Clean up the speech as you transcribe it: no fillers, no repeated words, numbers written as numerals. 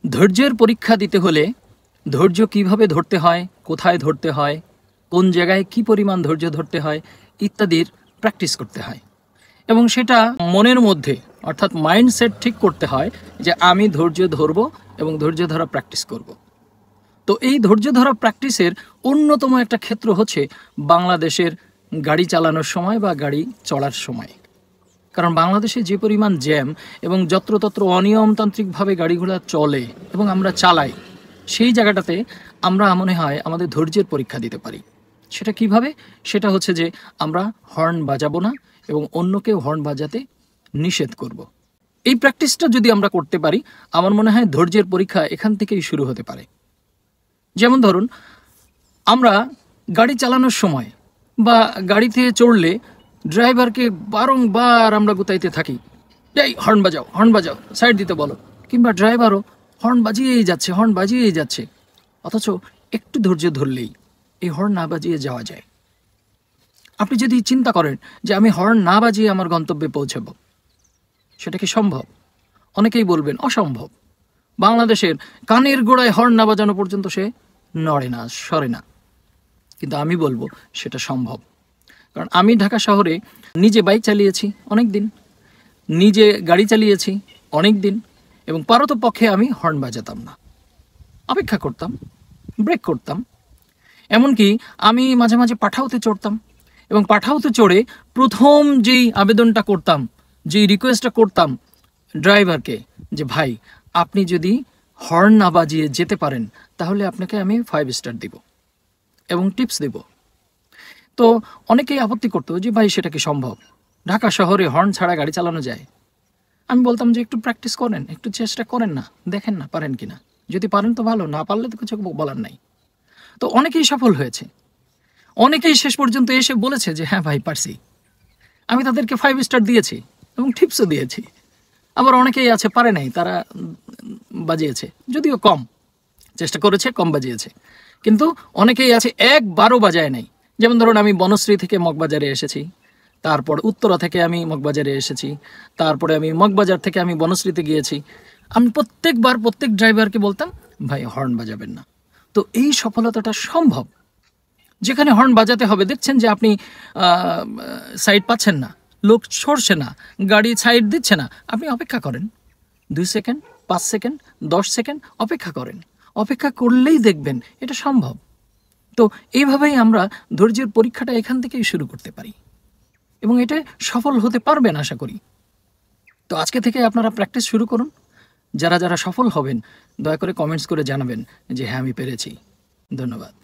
ধৈর্যের পরীক্ষা দিতে হলে ধৈর্য কিভাবে ধরতে হয়, কোথায় ধরতে হয়, কোন জায়গায় কি পরিমাণ ধৈর্য ধরতে হয় ইত্যাদির প্র্যাকটিস করতে হয়। এবং সেটা মনের মধ্যে অর্থাৎ মাইন্ডসেট ঠিক করতে হয় যে আমি ধৈর্য ধরব এবং ধৈর্য ধরা প্র্যাকটিস করব। তো এই ধৈর্য ধরা প্র্যাকটিসের অন্যতম একটা ক্ষেত্র হচ্ছে বাংলাদেশের গাড়ি চালানোর সময় বা গাড়ি চলার সময়। কারণ বাংলাদেশে যে পরিমাণ জ্যাম এবং যত্রতত্র অনিয়মতান্ত্রিকভাবে গাড়িঘোড়া চলে এবং আমরা চালাই, সেই জায়গাটাতে আমরা মনে হয় আমাদের ধৈর্যের পরীক্ষা দিতে পারি। সেটা কিভাবে? সেটা হচ্ছে যে আমরা হর্ন বাজাবো না এবং অন্যকেও হর্ন বাজাতে নিষেধ করব। এই প্র্যাকটিসটা যদি আমরা করতে পারি, আমার মনে হয় ধৈর্যের পরীক্ষা এখান থেকেই শুরু হতে পারে। যেমন ধরুন, আমরা গাড়ি চালানোর সময় বা গাড়িতে চড়লে ড্রাইভারকে বারংবার আমরা গুতাইতে থাকি, এই হর্ন বাজাও, হর্ন বাজাও, সাইড দিতে বলো, কিংবা ড্রাইভারও হর্ন বাজিয়েই যাচ্ছে। অথচ একটু ধৈর্য ধরলেই এই হর্ন না বাজিয়ে যাওয়া যায়। আপনি যদি চিন্তা করেন যে আমি হর্ন না বাজিয়ে আমার গন্তব্যে পৌঁছাবো, সেটা কি সম্ভব? অনেকেই বলবেন অসম্ভব। বাংলাদেশের কানের গোড়ায় হর্ন না বাজানো পর্যন্ত সে নড়ে না, সরে না। কিন্তু আমি বলবো সেটা সম্ভব। কারণ আমি ঢাকা শহরে নিজে বাইক চালিয়েছি অনেক দিন, নিজে গাড়ি চালিয়েছি অনেক দিন, এবং পারতপক্ষে আমি হর্ন বাজাতাম না, অপেক্ষা করতাম, ব্রেক করতাম। এমনকি আমি মাঝে মাঝে পাঠাওতে চড়তাম এবং পাঠাওতে চড়ে প্রথম যেই আবেদনটা করতাম, যেই রিকোয়েস্টটা করতাম ড্রাইভারকে, যে ভাই আপনি যদি হর্ন না বাজিয়ে যেতে পারেন তাহলে আপনাকে আমি 5 স্টার দিব এবং টিপস দেব। তো অনেকেই আপত্তি করতো যে ভাই সেটা কি সম্ভব? ঢাকা শহরে হর্ন ছাড়া গাড়ি চালানো যায়? আমি বলতাম যে একটু প্র্যাকটিস করেন, একটু চেষ্টা করেন না, দেখেন না পারেন কিনা। যদি পারেন তো ভালো, না পারলে তো কিছু বলার নাই। তো অনেকেই সফল হয়েছে, অনেকেই শেষ পর্যন্ত এসে বলেছে যে হ্যাঁ ভাই পারছি। আমি তাদেরকে 5 স্টার দিয়েছি এবং টিপসও দিয়েছি। আবার অনেকেই আছে পারে নাই, তারা বাজিয়েছে, যদিও কম চেষ্টা করেছে, কম বাজিয়েছে। কিন্তু অনেকেই আছে একবারও বাজায় নাই। যেমন ধরুন, আমি বনশ্রী থেকে মগবাজারে এসেছি, তারপর উত্তরা থেকে আমি মগবাজারে এসেছি, তারপরে আমি মগবাজার থেকে আমি বনশ্রীতে গিয়েছি। আমি প্রত্যেকবার প্রত্যেক ড্রাইভারকে বলতাম ভাই হর্ন বাজাবেন না। তো এই সফলতাটা সম্ভব। যেখানে হর্ন বাজাতে হবে, দেখছেন যে আপনি সাইড পাচ্ছেন না, লোক সরছে না, গাড়ি সাইড দিচ্ছে না, আপনি অপেক্ষা করেন 2 সেকেন্ড, 5 সেকেন্ড, 10 সেকেন্ড অপেক্ষা করেন। অপেক্ষা করলেই দেখবেন এটা সম্ভব। তো এইভাবেই আমরা ধৈর্যের পরীক্ষাটা এখান থেকেই শুরু করতে পারি এবং এটা সফল হতে পারবেন আশা করি। তো আজকে থেকে আপনারা প্র্যাকটিস শুরু করুন। যারা যারা সফল হবেন দয়া করে কমেন্টস করে জানাবেন যে হ্যাঁ আমি পেরেছি। ধন্যবাদ।